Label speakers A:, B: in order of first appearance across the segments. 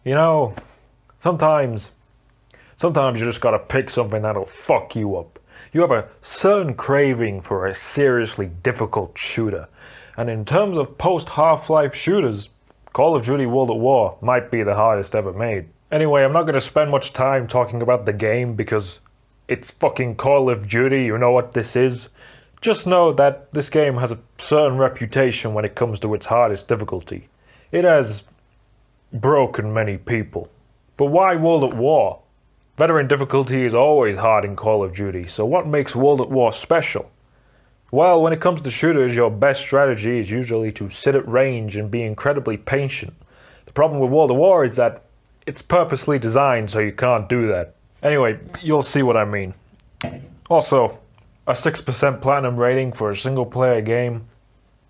A: You know, sometimes you just gotta pick something that'll fuck you up. You have a certain craving for a seriously difficult shooter. And in terms of post-Half-Life shooters, Call of Duty World at War might be the hardest ever made. Anyway, I'm not gonna spend much time talking about the game because it's fucking Call of Duty, you know what this is. Just know that this game has a certain reputation when it comes to its hardest difficulty. It has broken many people. But why World at War? Veteran difficulty is always hard in Call of Duty, so what makes World at War special? Well, when it comes to shooters, your best strategy is usually to sit at range and be incredibly patient. The problem with World at War is that it's purposely designed so you can't do that. Anyway, you'll see what I mean. Also, a 6% platinum rating for a single player game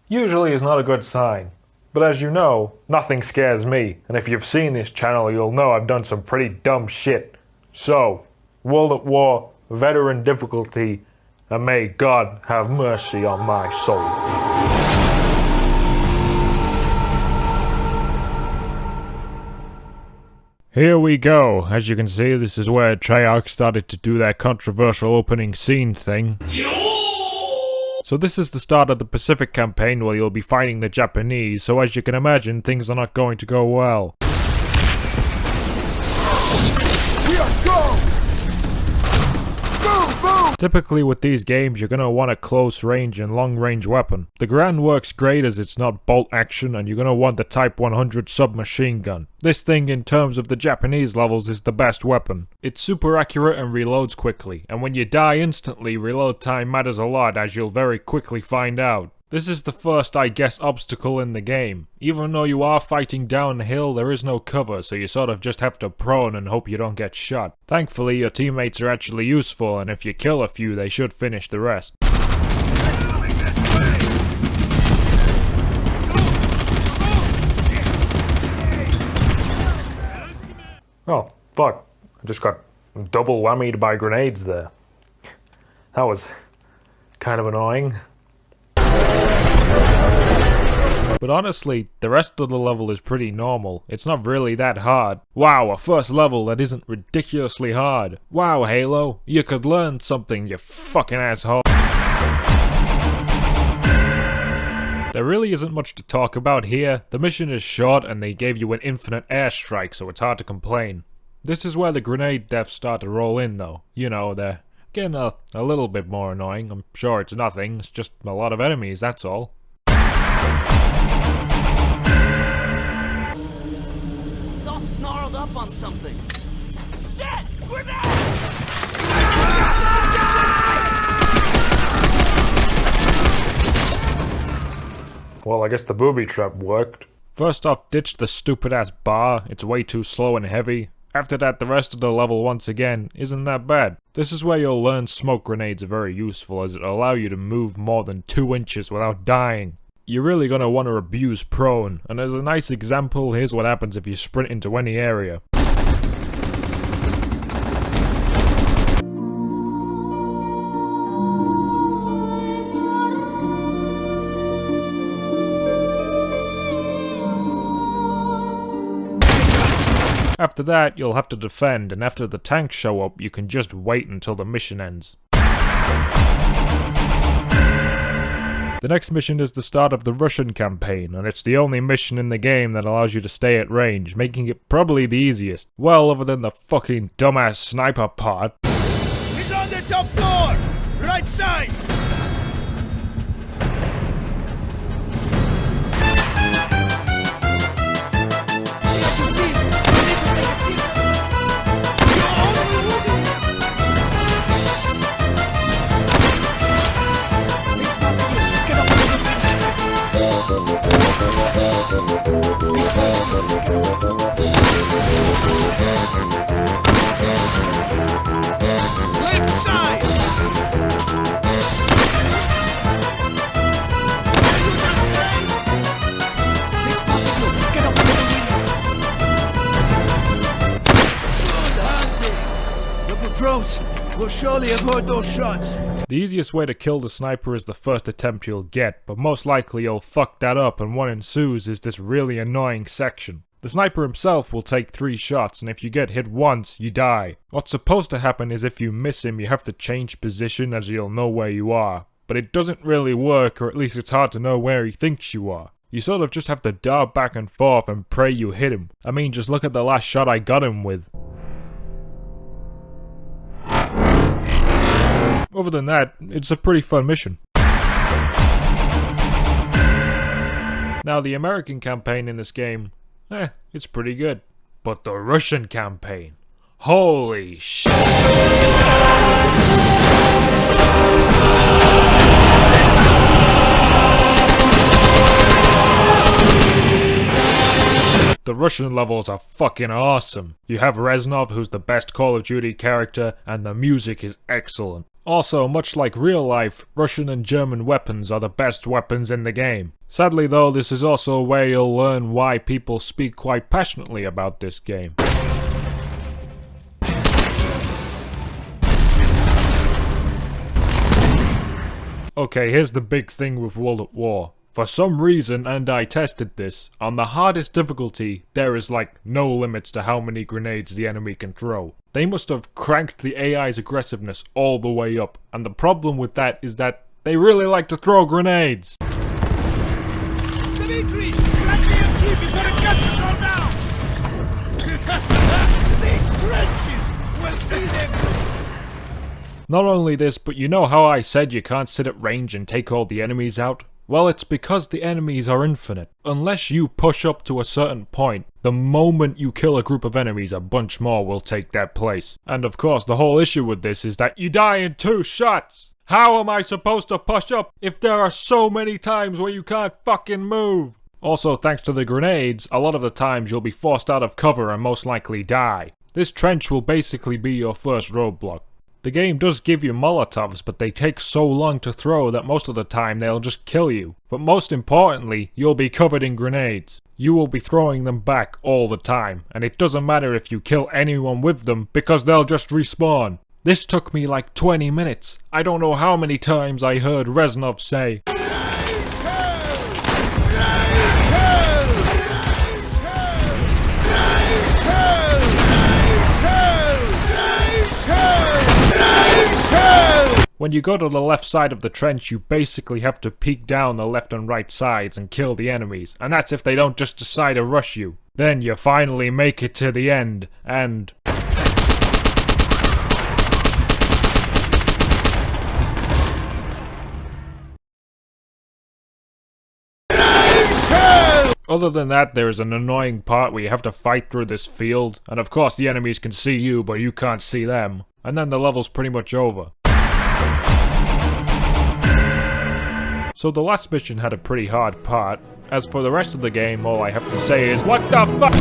A: usually is not a good sign. But as you know, nothing scares me, and if you've seen this channel, you'll know I've done some pretty dumb shit. So, World at War, veteran difficulty, and may God have mercy on my soul.
B: Here we go. As you can see, this is where Treyarch started to do their controversial opening scene thing. So this is the start of the Pacific campaign where you'll be fighting the Japanese, so as you can imagine, things are not going to go well. Typically with these games, you're gonna want a close range and long range weapon. The Garand works great as it's not bolt action, and you're gonna want the Type 100 submachine gun. This thing in terms of the Japanese levels is the best weapon. It's super accurate and reloads quickly, and when you die instantly, reload time matters a lot, as you'll very quickly find out. This is the first, I guess, obstacle in the game. Even though you are fighting downhill, there is no cover, so you sort of just have to prone and hope you don't get shot. Thankfully, your teammates are actually useful, and if you kill a few, they should finish the rest.
A: Oh, fuck. I just got double whammied by grenades there. That was kind of annoying.
B: But honestly, the rest of the level is pretty normal. It's not really that hard. Wow, a first level that isn't ridiculously hard. Wow, Halo, you could learn something, you fucking asshole. There really isn't much to talk about here. The mission is short and they gave you an infinite airstrike, so it's hard to complain. This is where the grenade deaths start to roll in though. You know, they're getting a little bit more annoying. I'm sure it's nothing, it's just a lot of enemies, that's all.
C: He's all snarled up on something. Shit! We're back!
A: Well, I guess the booby trap worked.
B: First off, ditch the stupid ass bar, it's way too slow and heavy. After that, the rest of the level once again isn't that bad. This is where you'll learn smoke grenades are very useful as it allow you to move more than 2 inches without dying. You're really gonna want to abuse prone, and as a nice example, here's what happens if you sprint into any area. After that, you'll have to defend, and after the tanks show up, you can just wait until the mission ends. The next mission is the start of the Russian campaign, and it's the only mission in the game that allows you to stay at range, making it probably the easiest. Well, other than the fucking dumbass sniper part.
C: He's on the top floor! Right side! Left side! Pros will surely have heard those shots.
B: The easiest way to kill the sniper is the first attempt you'll get, but most likely you'll fuck that up and what ensues is this really annoying section. The sniper himself will take 3 shots, and if you get hit once, you die. What's supposed to happen is if you miss him, you have to change position as you'll know where you are. But it doesn't really work, or at least it's hard to know where he thinks you are. You sort of just have to dart back and forth and pray you hit him. I mean, just look at the last shot I got him with. Other than that, it's a pretty fun mission. Now, the American campaign in this game, it's pretty good. But the Russian campaign, holy shit! The Russian levels are fucking awesome. You have Reznov, who's the best Call of Duty character, and the music is excellent. Also, much like real life, Russian and German weapons are the best weapons in the game. Sadly though, this is also where you'll learn why people speak quite passionately about this game. Okay, here's the big thing with World at War. For some reason, and I tested this, on the hardest difficulty, there is like no limits to how many grenades the enemy can throw. They must have cranked the AI's aggressiveness all the way up, and the problem with that is that they really like to throw grenades.
C: Dimitri, before it gets us all down! These trenches will feed them!
B: Not only this, but you know how I said you can't sit at range and take all the enemies out? Well, it's because the enemies are infinite. Unless you push up to a certain point, the moment you kill a group of enemies, a bunch more will take that place. And of course, the whole issue with this is that you die in 2 shots! How am I supposed to push up if there are so many times where you can't fucking move? Also, thanks to the grenades, a lot of the times you'll be forced out of cover and most likely die. This trench will basically be your first roadblock. The game does give you Molotovs, but they take so long to throw that most of the time they'll just kill you. But most importantly, you'll be covered in grenades. You will be throwing them back all the time, and it doesn't matter if you kill anyone with them because they'll just respawn. This took me like 20 minutes. I don't know how many times I heard Reznov say, when you go to the left side of the trench, you basically have to peek down the left and right sides and kill the enemies, and that's if they don't just decide to rush you. Then you finally make it to the end, and... Other than that, there is an annoying part where you have to fight through this field, and of course the enemies can see you, but you can't see them. And then the level's pretty much over. So the last mission had a pretty hard part. As for the rest of the game, all I have to say is, what the fuck?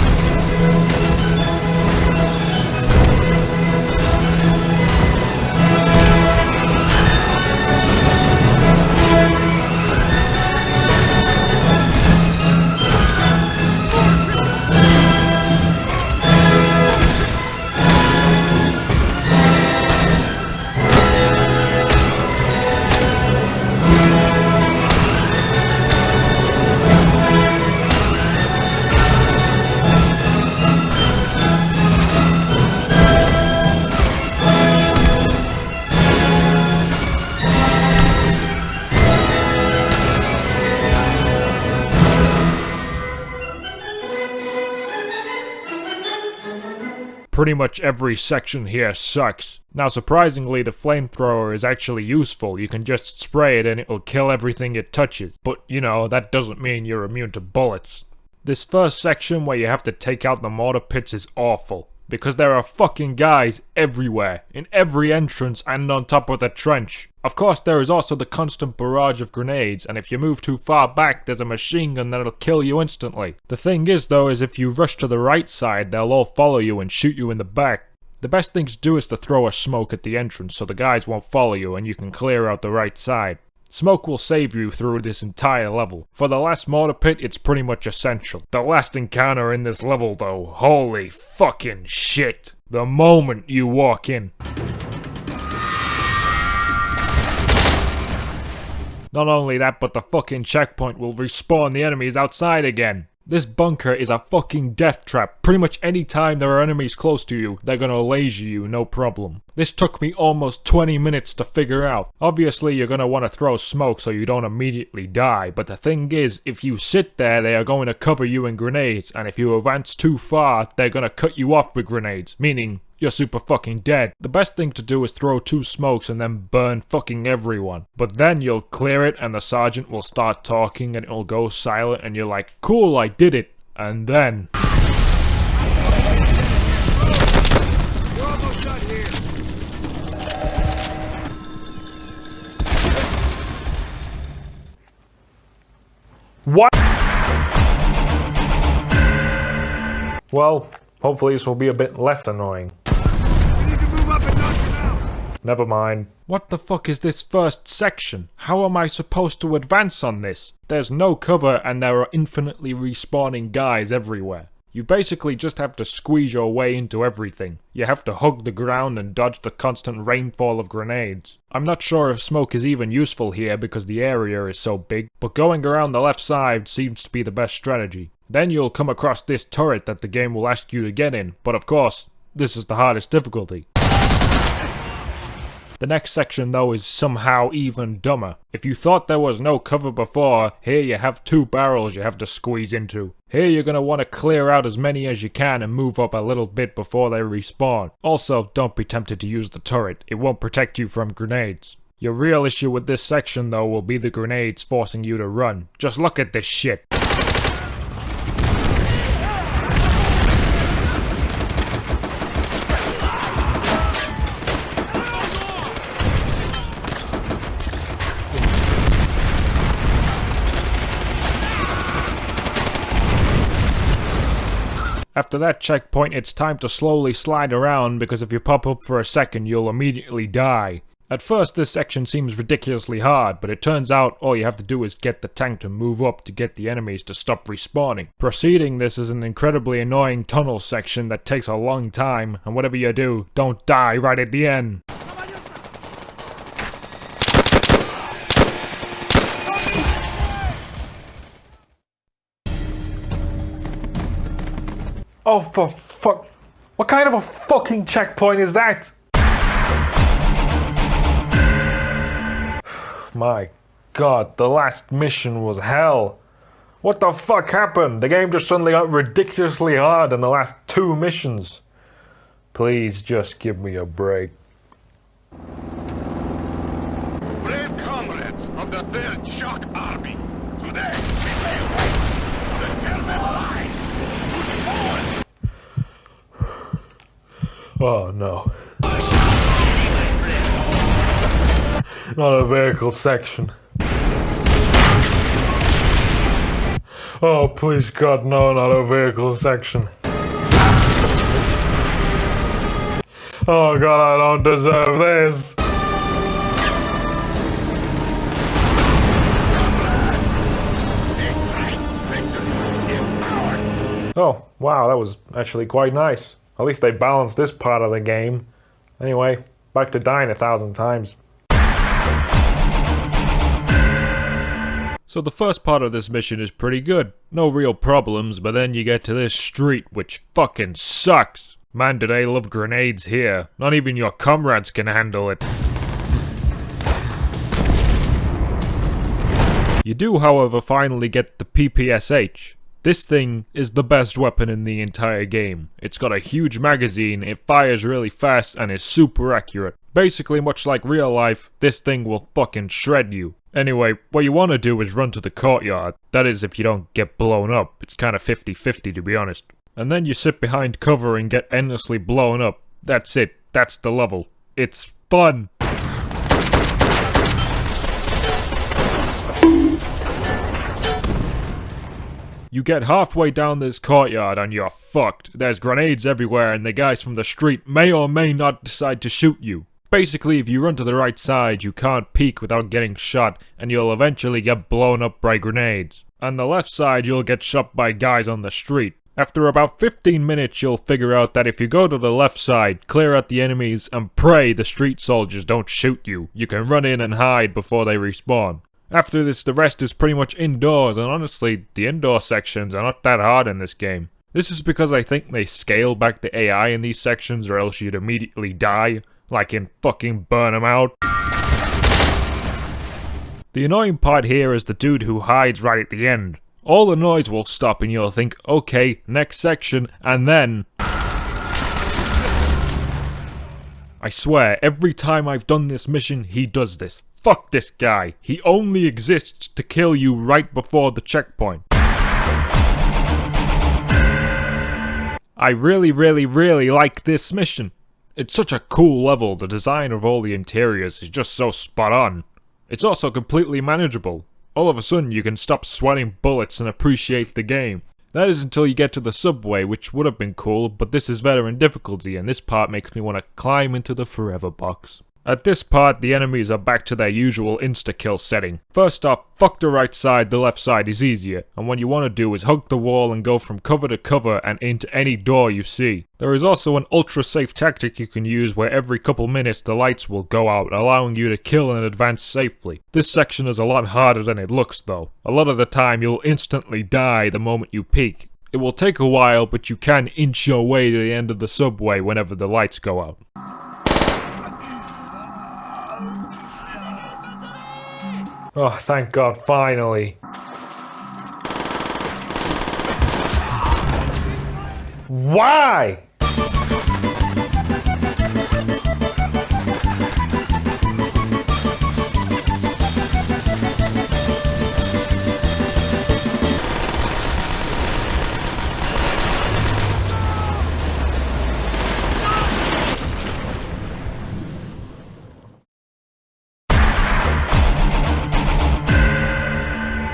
B: Pretty much every section here sucks. Now surprisingly, the flamethrower is actually useful. You can just spray it and it will kill everything it touches. But you know, that doesn't mean you're immune to bullets. This first section where you have to take out the mortar pits is awful. Because there are fucking guys everywhere, in every entrance and on top of the trench. Of course, there is also the constant barrage of grenades, and if you move too far back, there's a machine gun that'll kill you instantly. The thing is though, is if you rush to the right side, they'll all follow you and shoot you in the back. The best thing to do is to throw a smoke at the entrance so the guys won't follow you and you can clear out the right side. Smoke will save you through this entire level. For the last mortar pit, it's pretty much essential. The last encounter in this level though, holy fucking shit. The moment you walk in. Not only that, but the fucking checkpoint will respawn the enemies outside again. This bunker is a fucking death trap. Pretty much any time there are enemies close to you, they're gonna laser you, no problem. This took me almost 20 minutes to figure out. Obviously, you're gonna want to throw smoke so you don't immediately die, but the thing is, if you sit there, they are going to cover you in grenades, and if you advance too far, they're gonna cut you off with grenades, meaning you're super fucking dead. The best thing to do is throw 2 smokes and then burn fucking everyone. But then you'll clear it and the sergeant will start talking and it'll go silent and you're like, cool, I did it. And then...
D: We're almost done here.
A: What? Well, hopefully this will be a bit less annoying.
D: We need to move up and knock him out.
A: Never mind.
B: What the fuck is this first section? How am I supposed to advance on this? There's no cover and there are infinitely respawning guys everywhere. You basically just have to squeeze your way into everything. You have to hug the ground and dodge the constant rainfall of grenades. I'm not sure if smoke is even useful here because the area is so big, but going around the left side seems to be the best strategy. Then you'll come across this turret that the game will ask you to get in, but of course, this is the hardest difficulty. The next section though is somehow even dumber. If you thought there was no cover before, here you have 2 barrels you have to squeeze into. Here you're gonna want to clear out as many as you can and move up a little bit before they respawn. Also, don't be tempted to use the turret, it won't protect you from grenades. Your real issue with this section though will be the grenades forcing you to run. Just look at this shit. After that checkpoint, it's time to slowly slide around because if you pop up for a second, you'll immediately die. At first, this section seems ridiculously hard, but it turns out all you have to do is get the tank to move up to get the enemies to stop respawning. Proceeding this is an incredibly annoying tunnel section that takes a long time, and whatever you do, don't die right at the end.
A: Oh, for fuck. What kind of a fucking checkpoint is that? My god, the last mission was hell. What the fuck happened? The game just suddenly got ridiculously hard in the last 2 missions. Please just give me a break.
D: Brave comrades of the 3rd Shock Army, today we lay waste to the German line. Push forward.
A: Oh no. Not a vehicle section. Oh, please God, no, not a vehicle section. Oh God, I don't deserve this. Oh, wow, that was actually quite nice. At least they balanced this part of the game. Anyway, back to dying 1,000 times.
B: So the first part of this mission is pretty good. No real problems, but then you get to this street, which fucking sucks. Man, do they love grenades here. Not even your comrades can handle it. You do, however, finally get the PPSH. This thing is the best weapon in the entire game. It's got a huge magazine, it fires really fast, and is super accurate. Basically, much like real life, this thing will fucking shred you. Anyway, what you want to do is run to the courtyard. That is, if you don't get blown up. It's kind of 50-50 to be honest. And then you sit behind cover and get endlessly blown up. That's it. That's the level. It's fun. You get halfway down this courtyard and you're fucked. There's grenades everywhere and the guys from the street may or may not decide to shoot you. Basically, if you run to the right side, you can't peek without getting shot and you'll eventually get blown up by grenades. On the left side, you'll get shot by guys on the street. After about 15 minutes, you'll figure out that if you go to the left side, clear out the enemies, and pray the street soldiers don't shoot you, you can run in and hide before they respawn. After this, the rest is pretty much indoors, and honestly, the indoor sections are not that hard in this game. This is because I think they scale back the AI in these sections or else you'd immediately die, like in fucking Burn 'Em Out. The annoying part here is the dude who hides right at the end. All the noise will stop and you'll think, okay, next section, and then... I swear, every time I've done this mission, he does this. Fuck this guy. He only exists to kill you right before the checkpoint. I really like this mission. It's such a cool level, the design of all the interiors is just so spot on. It's also completely manageable. All of a sudden you can stop sweating bullets and appreciate the game. That is until you get to the subway, which would have been cool, but this is veteran difficulty and this part makes me want to climb into the forever box. At this part, the enemies are back to their usual insta-kill setting. First off, fuck the right side, the left side is easier, and what you want to do is hug the wall and go from cover to cover and into any door you see. There is also an ultra-safe tactic you can use where every couple minutes the lights will go out, allowing you to kill and advance safely. This section is a lot harder than it looks though. A lot of the time you'll instantly die the moment you peek. It will take a while, but you can inch your way to the end of the subway whenever the lights go out.
A: Oh, thank God, finally. Why?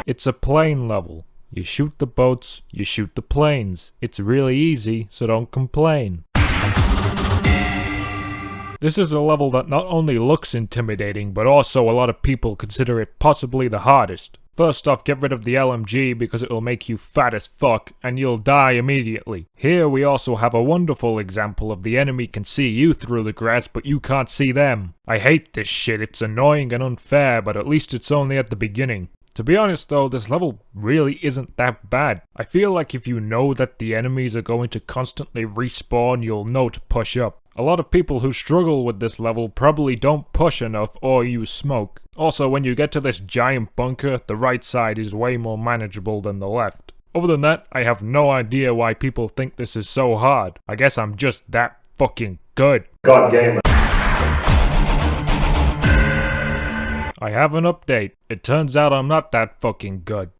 B: It's a plane level. You shoot the boats, you shoot the planes. It's really easy, so don't complain. This is a level that not only looks intimidating, but also a lot of people consider it possibly the hardest. First off, get rid of the LMG because it will make you fat as fuck, and you'll die immediately. Here we also have a wonderful example of the enemy can see you through the grass, but you can't see them. I hate this shit, it's annoying and unfair, but at least it's only at the beginning. To be honest though, this level really isn't that bad. I feel like if you know that the enemies are going to constantly respawn, you'll know to push up. A lot of people who struggle with this level probably don't push enough or use smoke. Also, when you get to this giant bunker, the right side is way more manageable than the left. Other than that, I have no idea why people think this is so hard. I guess I'm just that fucking good.
A: God game.
B: I have an update. It turns out I'm not that fucking good.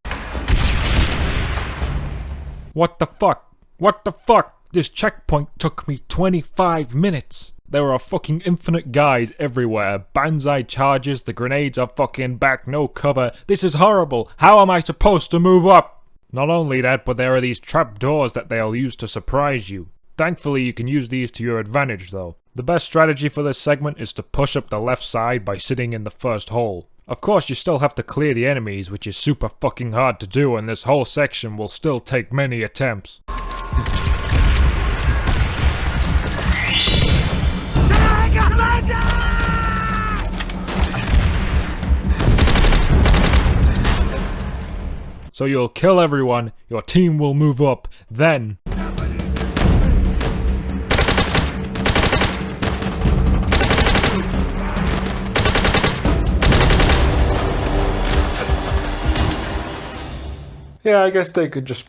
B: What the fuck? What the fuck? This checkpoint took me 25 minutes. There are fucking infinite guys everywhere. Banzai charges, the grenades are fucking back, no cover. This is horrible. How am I supposed to move up? Not only that, but there are these trap doors that they'll use to surprise you. Thankfully, you can use these to your advantage though. The best strategy for this segment is to push up the left side by sitting in the first hole. Of course, you still have to clear the enemies, which is super fucking hard to do, and this whole section will still take many attempts. So you'll kill everyone, your team will move up, then...
A: Yeah, I guess they could just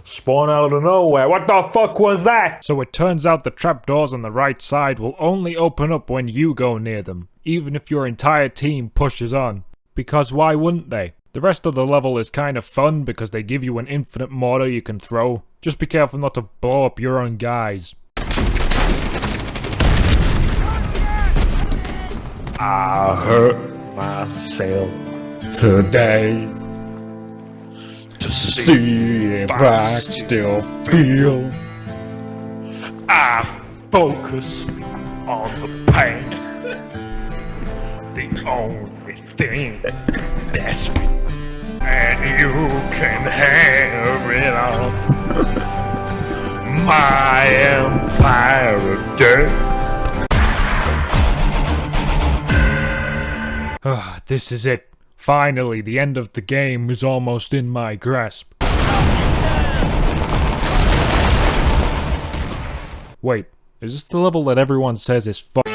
A: spawn out of nowhere. What the fuck was that?
B: So it turns out the trapdoors on the right side will only open up when you go near them, even if your entire team pushes on. Because why wouldn't they? The rest of the level is kind of fun because they give you an infinite mortar you can throw. Just be careful not to blow up your own guys.
A: I hurt myself today to see if I still feel. I focus on the pain, the only thing that's me, and you can have it all. My empire of dirt.
B: This is it. Finally, the end of the game is almost in my grasp. Wait, is this the level that everyone says is fuck?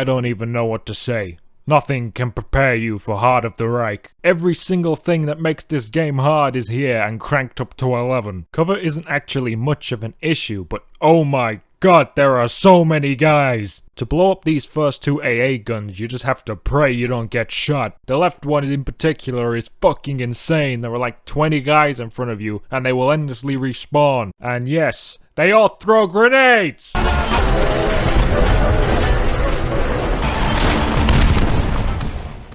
B: I don't even know what to say. Nothing can prepare you for Heart of the Reich. Every single thing that makes this game hard is here and cranked up to 11. Cover isn't actually much of an issue, but oh my god, there are so many guys! To blow up these first two AA guns, you just have to pray you don't get shot. The left one in particular is fucking insane. There are like 20 guys in front of you, and they will endlessly respawn. And yes, they all throw grenades!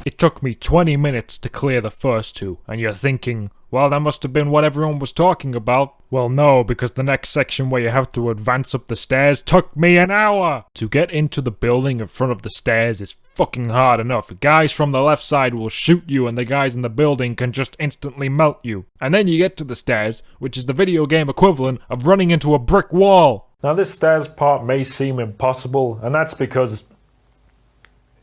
B: It took me 20 minutes to clear the first two, and you're thinking, well, that must have been what everyone was talking about. Well, no, because the next section where you have to advance up the stairs took me an hour! To get into the building in front of the stairs is fucking hard enough. Guys from the left side will shoot you and the guys in the building can just instantly melt you. And then you get to the stairs, which is the video game equivalent of running into a brick wall.
A: Now this stairs part may seem impossible, and that's because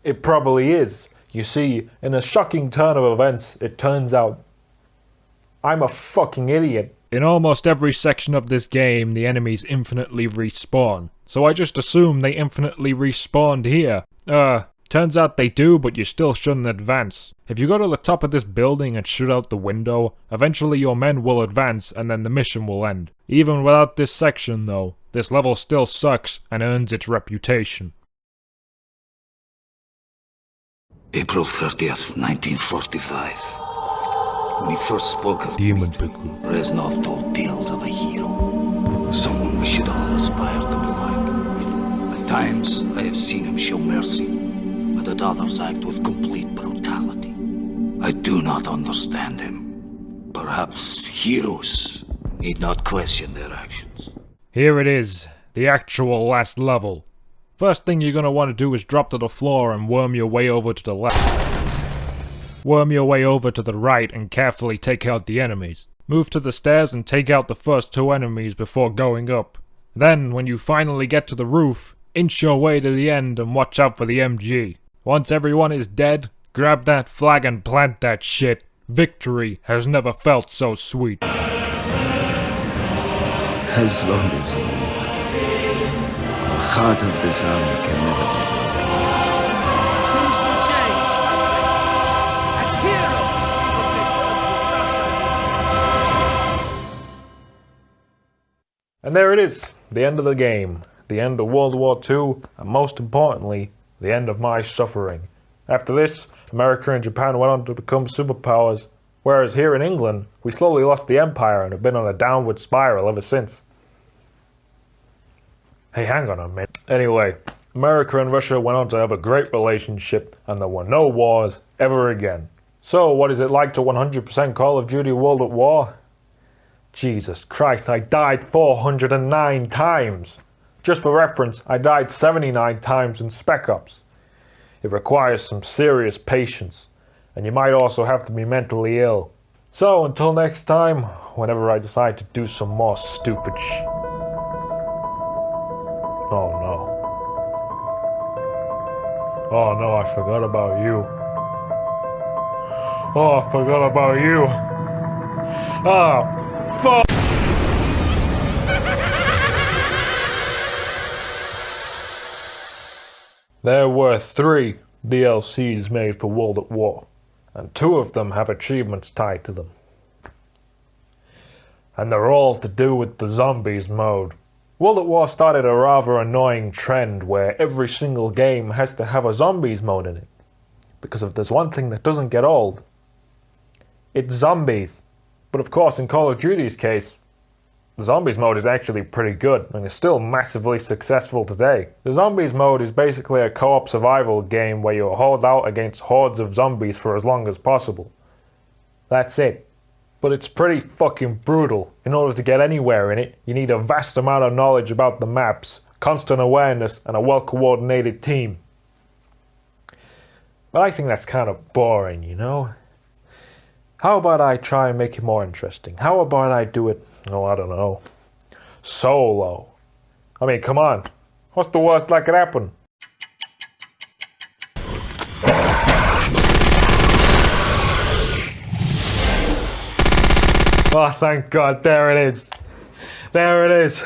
A: it probably is. You see, in a shocking turn of events, it turns out I'm a fucking idiot.
B: In almost every section of this game, the enemies infinitely respawn. So I just assume they infinitely respawned here. Turns out they do, but you still shouldn't advance. If you go to the top of this building and shoot out the window, eventually your men will advance and then the mission will end. Even without this section though, this level still sucks and earns its reputation.
E: April 30th, 1945. When he first spoke of
B: Demonpickle.
E: Reznov told tales of a hero. Someone we should all aspire to be like. At times, I have seen him show mercy, but at others act with complete brutality. I do not understand him. Perhaps heroes need not question their actions.
B: Here it is, the actual last level. First thing you're gonna want to do is drop to the floor and worm your way over to the left. Worm your way over to the right and carefully take out the enemies. Move to the stairs and take out the first two enemies before going up. Then, when you finally get to the roof, inch your way to the end and watch out for the MG. Once everyone is dead, grab that flag and plant that shit. Victory has never felt so sweet.
E: As long as you live, the heart of this army can never be broken.
C: Things will change, my friend. As heroes, we will return to Russia's.
A: And there it is, the end of the game. The end of World War II, and most importantly, the end of my suffering. After this, America and Japan went on to become superpowers, whereas here in England, we slowly lost the empire and have been on a downward spiral ever since. Hey, hang on a minute. Anyway, America and Russia went on to have a great relationship, and there were no wars ever again. So, what is it like to 100% Call of Duty World at War? Jesus Christ, I died 409 times! Just for reference, I died 79 times in Spec Ops. It requires some serious patience, and you might also have to be mentally ill. So, until next time, whenever I decide to do some more stupid Oh no. Oh no, I forgot about you. Oh, I forgot about you. Oh, fuck! There were 3 DLCs made for World at War, and 2 of them have achievements tied to them. And they're all to do with the zombies mode. World at War started a rather annoying trend where every single game has to have a zombies mode in it. Because if there's one thing that doesn't get old, it's zombies. But of course, in Call of Duty's case, the zombies mode is actually pretty good, and is still massively successful today. The zombies mode is basically a co-op survival game where you hold out against hordes of zombies for as long as possible. That's it. But it's pretty fucking brutal. In order to get anywhere in it, you need a vast amount of knowledge about the maps, constant awareness, and a well-coordinated team. But I think that's kind of boring, you know? How about I try and make it more interesting? How about I do it, oh, I don't know, solo? I mean, come on. What's the worst that could happen? Oh, thank God, there it is. There it is.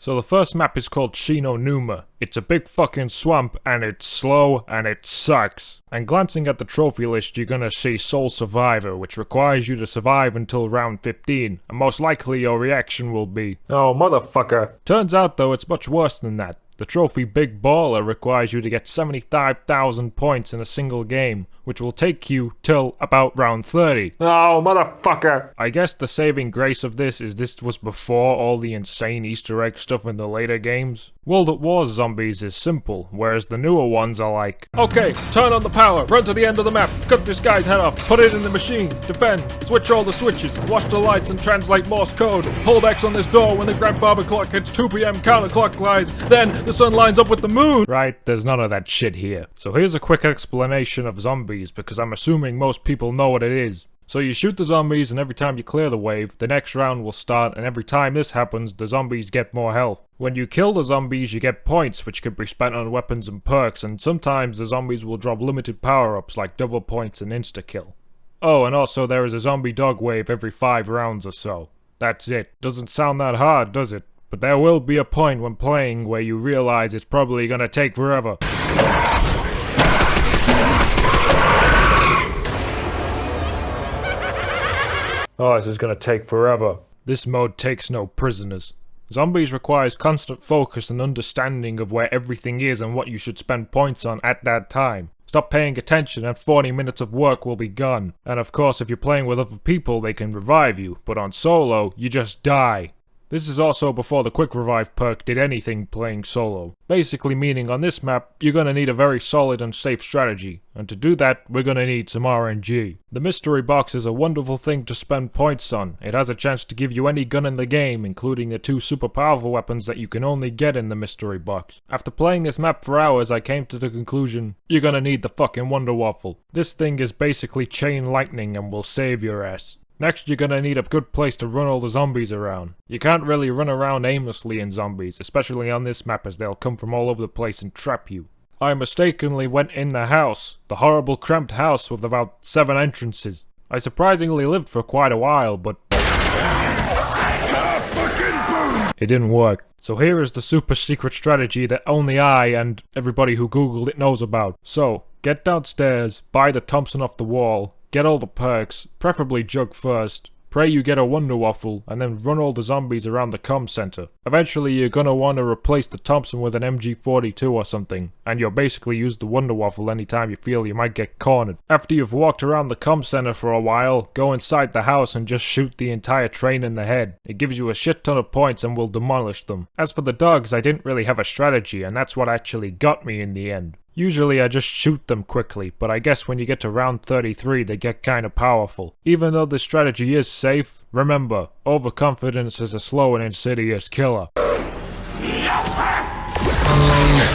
B: So the first map is called Shinonuma. It's a big fucking swamp, and it's slow, and it sucks. And glancing at the trophy list, you're gonna see Sole Survivor, which requires you to survive until round 15, and most likely your reaction will be,
A: Oh, motherfucker.
B: Turns out though, it's much worse than that. The trophy Big Baller requires you to get 75,000 points in a single game, which will take you till about round 30.
A: Oh, motherfucker.
B: I guess the saving grace of this is this was before all the insane Easter egg stuff in the later games. World at War zombies is simple, whereas the newer ones are like, okay, turn on the power, run to the end of the map, cut this guy's head off, put it in the machine, defend, switch all the switches, watch the lights and translate Morse code, hold X on this door when the grandfather clock hits 2 PM counterclockwise, then the sun lines up with the moon. Right, there's none of that shit here. So here's a quick explanation of zombies, because I'm assuming most people know what it is. So you shoot the zombies, and every time you clear the wave, the next round will start, and every time this happens, the zombies get more health. When you kill the zombies, you get points, which can be spent on weapons and perks, and sometimes the zombies will drop limited power-ups like double points and insta-kill. Oh, and also there is a zombie dog wave every 5 rounds or so. That's it. Doesn't sound that hard, does it? But there will be a point when playing where you realize it's probably gonna take forever.
A: Oh, this is gonna take forever.
B: This mode takes no prisoners. Zombies requires constant focus and understanding of where everything is and what you should spend points on at that time. Stop paying attention and 40 minutes of work will be gone. And of course, if you're playing with other people, they can revive you, but on solo, you just die. This is also before the quick revive perk did anything playing solo. Basically meaning on this map, you're gonna need a very solid and safe strategy, and to do that, we're gonna need some RNG. The mystery box is a wonderful thing to spend points on. It has a chance to give you any gun in the game, including the 2 super powerful weapons that you can only get in the mystery box. After playing this map for hours, I came to the conclusion, you're gonna need the fucking Wonder Waffle. This thing is basically chain lightning and will save your ass. Next, you're gonna need a good place to run all the zombies around. You can't really run around aimlessly in zombies, especially on this map as they'll come from all over the place and trap you. I mistakenly went in the house, the horrible cramped house with about 7 entrances. I surprisingly lived for quite a while, but it didn't work. So here is the super secret strategy that only I and everybody who googled it knows about. So, get downstairs, buy the Thompson off the wall, get all the perks, preferably Jug first, pray you get a Wonder Waffle, and then run all the zombies around the comm center. Eventually you're gonna want to replace the Thompson with an MG42 or something, and you'll basically use the Wonder Waffle anytime you feel you might get cornered. After you've walked around the comm center for a while, go inside the house and just shoot the entire train in the head. It gives you a shit ton of points and will demolish them. As for the dogs, I didn't really have a strategy, and that's what actually got me in the end. Usually I just shoot them quickly, but I guess when you get to round 33 they get kinda powerful. Even though this strategy is safe, remember, overconfidence is a slow and insidious killer.
D: Get your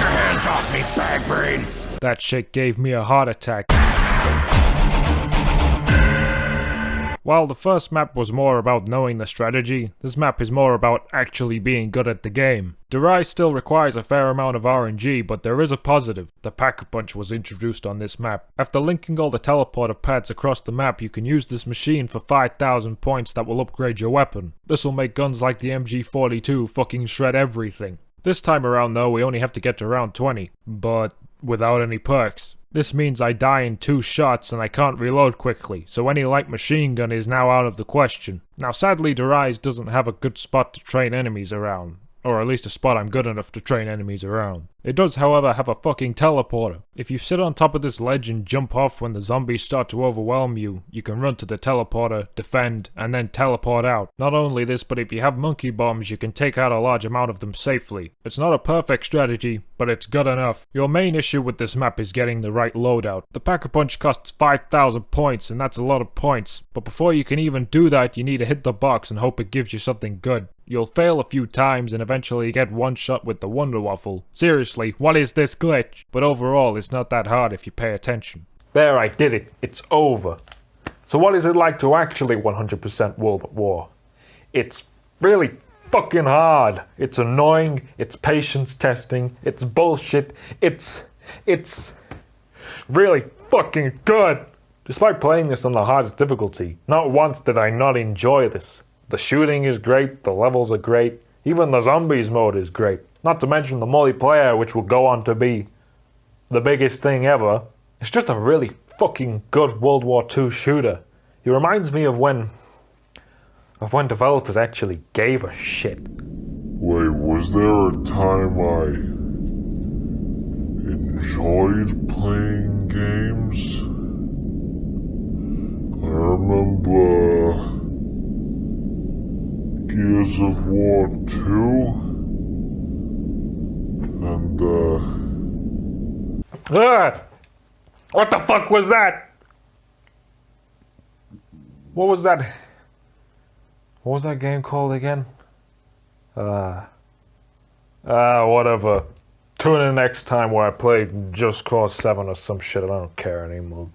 D: hands off me, bag brain!
B: That shit gave me a heart attack. While the first map was more about knowing the strategy, this map is more about actually being good at the game. The Rise still requires a fair amount of RNG, but there is a positive. The Pack-a-Punch was introduced on this map. After linking all the teleporter pads across the map, you can use this machine for 5,000 points that will upgrade your weapon. This will make guns like the MG42 fucking shred everything. This time around though, we only have to get to round 20, but without any perks. This means I die in 2 shots and I can't reload quickly, so any light machine gun is now out of the question. Now sadly, the Rise doesn't have a good spot to train enemies around. Or at least a spot I'm good enough to train enemies around. It does, however, have a fucking teleporter. If you sit on top of this ledge and jump off when the zombies start to overwhelm you, you can run to the teleporter, defend, and then teleport out. Not only this, but if you have monkey bombs, you can take out a large amount of them safely. It's not a perfect strategy, but it's good enough. Your main issue with this map is getting the right loadout. The Pack-a-Punch costs 5,000 points, and that's a lot of points. But before you can even do that, you need to hit the box and hope it gives you something good. You'll fail a few times and eventually get one shot with the Wonder Waffle. Seriously, what is this glitch? But overall, it's not that hard if you pay attention.
A: There, I did it. It's over. So what is it like to actually 100% World at War? It's really fucking hard. It's annoying. It's patience testing. It's bullshit. It's really fucking good. Despite playing this on the hardest difficulty, not once did I not enjoy this. The shooting is great, the levels are great, even the zombies mode is great. Not to mention the multiplayer, which will go on to be the biggest thing ever. It's just a really fucking good World War II shooter. It reminds me of when developers actually gave a shit.
F: Wait, was there a time I enjoyed playing games? I remember Gears of War 2 and
A: What the fuck was that? What was that? What was that game called again? Whatever. Tune in next time where I play Just Cause 7 or some shit. I don't care anymore.